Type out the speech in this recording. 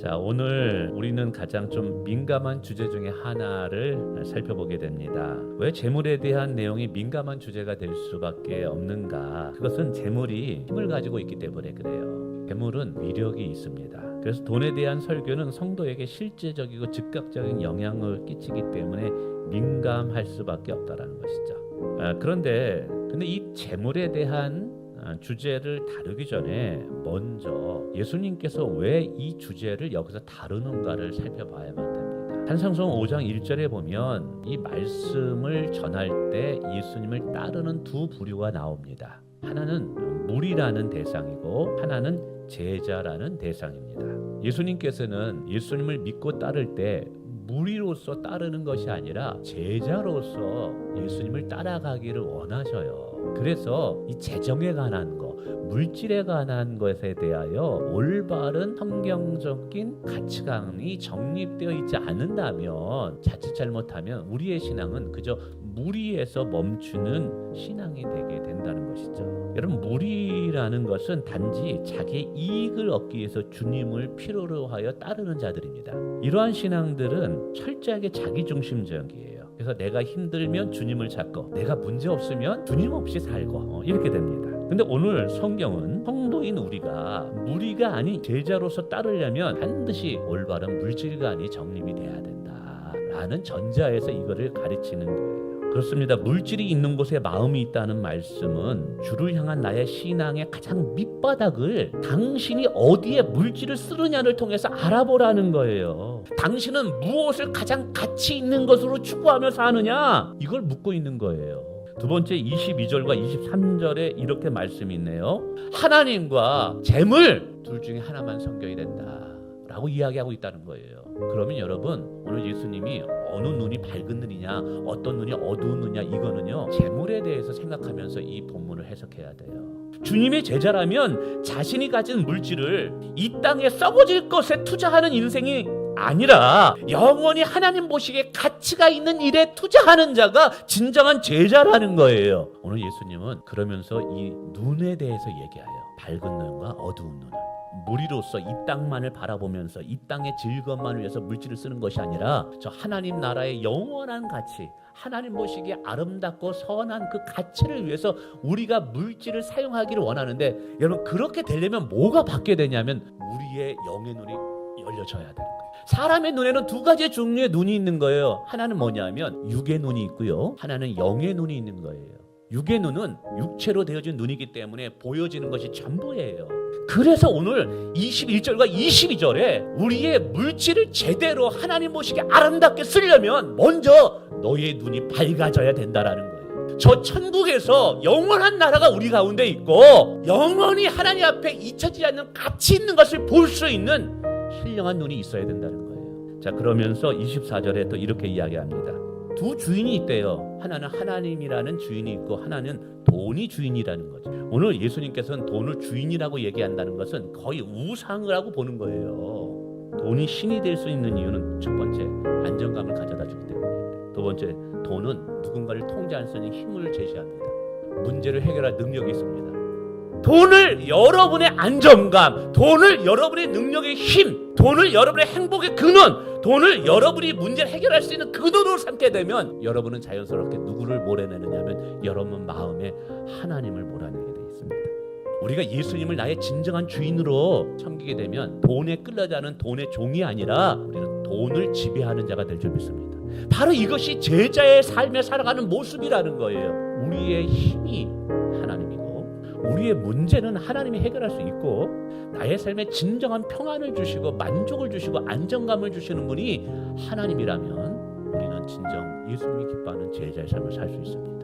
자, 오늘 우리는 가장 좀 민감한 주제 중에 하나를 살펴보게 됩니다. 왜 재물에 대한 내용이 민감한 주제가 될 수밖에 없는가? 그것은 재물이 힘을 가지고 있기 때문에 그래요. 재물은 위력이 있습니다. 그래서 돈에 대한 설교는 성도에게 실제적이고 즉각적인 영향을 끼치기 때문에 민감할 수밖에 없다라는 것이죠. 그런데 이 재물에 대한 주제를 다루기 전에 먼저 예수님께서 왜 이 주제를 여기서 다루는가를 살펴봐야만 됩니다. 산상수훈 5장 1절에 보면 이 말씀을 전할 때 예수님을 따르는 두 부류가 나옵니다. 하나는 무리라는 대상이고 하나는 제자라는 대상입니다. 예수님께서는 예수님을 믿고 따를 때 무리로서 따르는 것이 아니라 제자로서 예수님을 따라가기를 원하셔요. 그래서 이 재정에 관한 것, 물질에 관한 것에 대하여 올바른 성경적인 가치관이 정립되어 있지 않는다면, 자칫 잘못하면 우리의 신앙은 그저 무리에서 멈추는 신앙이 되게 된다는 것이죠. 여러분, 무리라는 것은 단지 자기의 이익을 얻기 위해서 주님을 필요로 하여 따르는 자들입니다. 이러한 신앙들은 철저하게 자기중심적이에요. 그래서 내가 힘들면 주님을 찾고 내가 문제 없으면 주님 없이 살고 이렇게 됩니다. 근데 오늘 성경은 성도인 우리가 무리가 아닌 제자로서 따르려면 반드시 올바른 물질관이 정립이 돼야 된다라는 전자에서 이거를 가르치는 거예요. 그렇습니다. 물질이 있는 곳에 마음이 있다는 말씀은 주를 향한 나의 신앙의 가장 밑바닥을 당신이 어디에 물질을 쓰느냐를 통해서 알아보라는 거예요. 당신은 무엇을 가장 가치 있는 것으로 추구하며 사느냐? 이걸 묻고 있는 거예요. 두 번째 22절과 23절에 이렇게 말씀이 있네요. 하나님과 재물 둘 중에 하나만 섬겨야 된다라고 이야기하고 있다는 거예요. 그러면 여러분, 오늘 예수님이 어느 눈이 밝은 눈이냐, 어떤 눈이 어두운 눈이냐, 이거는요 재물에 대해서 생각하면서 이 본문을 해석해야 돼요. 주님의 제자라면 자신이 가진 물질을 이 땅에 썩어질 것에 투자하는 인생이 아니라 영원히 하나님 보시기에 가치가 있는 일에 투자하는 자가 진정한 제자라는 거예요. 오늘 예수님은 그러면서 이 눈에 대해서 얘기해요. 밝은 눈과 어두운 눈을. 무리로서 이 땅만을 바라보면서 이 땅의 즐거움만을 위해서 물질을 쓰는 것이 아니라 저 하나님 나라의 영원한 가치, 하나님 보시기에 아름답고 선한 그 가치를 위해서 우리가 물질을 사용하기를 원하는데, 여러분 그렇게 되려면 뭐가 받게 되냐면 우리의 영의 눈이 열려져야 되는 거예요. 사람의 눈에는 두 가지 종류의 눈이 있는 거예요. 하나는 뭐냐면 육의 눈이 있고요, 하나는 영의 눈이 있는 거예요. 육의 눈은 육체로 되어진 눈이기 때문에 보여지는 것이 전부예요. 그래서 오늘 21절과 22절에 우리의 물질을 제대로 하나님 보시기에 아름답게 쓰려면 먼저 너의 눈이 밝아져야 된다라는 거예요. 저 천국에서 영원한 나라가 우리 가운데 있고 영원히 하나님 앞에 잊혀지지 않는 가치 있는 것을 볼 수 있는 신령한 눈이 있어야 된다는 거예요. 자, 그러면서 24절에 또 이렇게 이야기합니다. 두 주인이 있대요. 하나는 하나님이라는 주인이 있고 하나는 돈이 주인이라는 거죠. 오늘 예수님께서는 돈을 주인이라고 얘기한다는 것은 거의 우상을 하고 보는 거예요. 돈이 신이 될 수 있는 이유는 첫 번째, 안정감을 가져다 주기 때문입니다. 두 번째, 돈은 누군가를 통제할 수 있는 힘을 제시합니다. 문제를 해결할 능력이 있습니다. 돈을 여러분의 안정감, 돈을 여러분의 능력의 힘, 돈을 여러분의 행복의 근원, 돈을 여러분이 문제를 해결할 수 있는 근원으로 삼게 되면 여러분은 자연스럽게 누구를 몰아내느냐면 여러분 마음에 하나님을 몰아내게 되어 있습니다. 우리가 예수님을 나의 진정한 주인으로 섬기게 되면 돈에 끌려가는 돈의 종이 아니라 우리는 돈을 지배하는 자가 될 줄 믿습니다. 바로 이것이 제자의 삶에 살아가는 모습이라는 거예요. 우리의 힘이 하나님이고 우리의 문제는 하나님이 해결할 수 있고 나의 삶에 진정한 평안을 주시고 만족을 주시고 안정감을 주시는 분이 하나님이라면 우리는 진정 예수님이 기뻐하는 제자의 삶을 살 수 있습니다.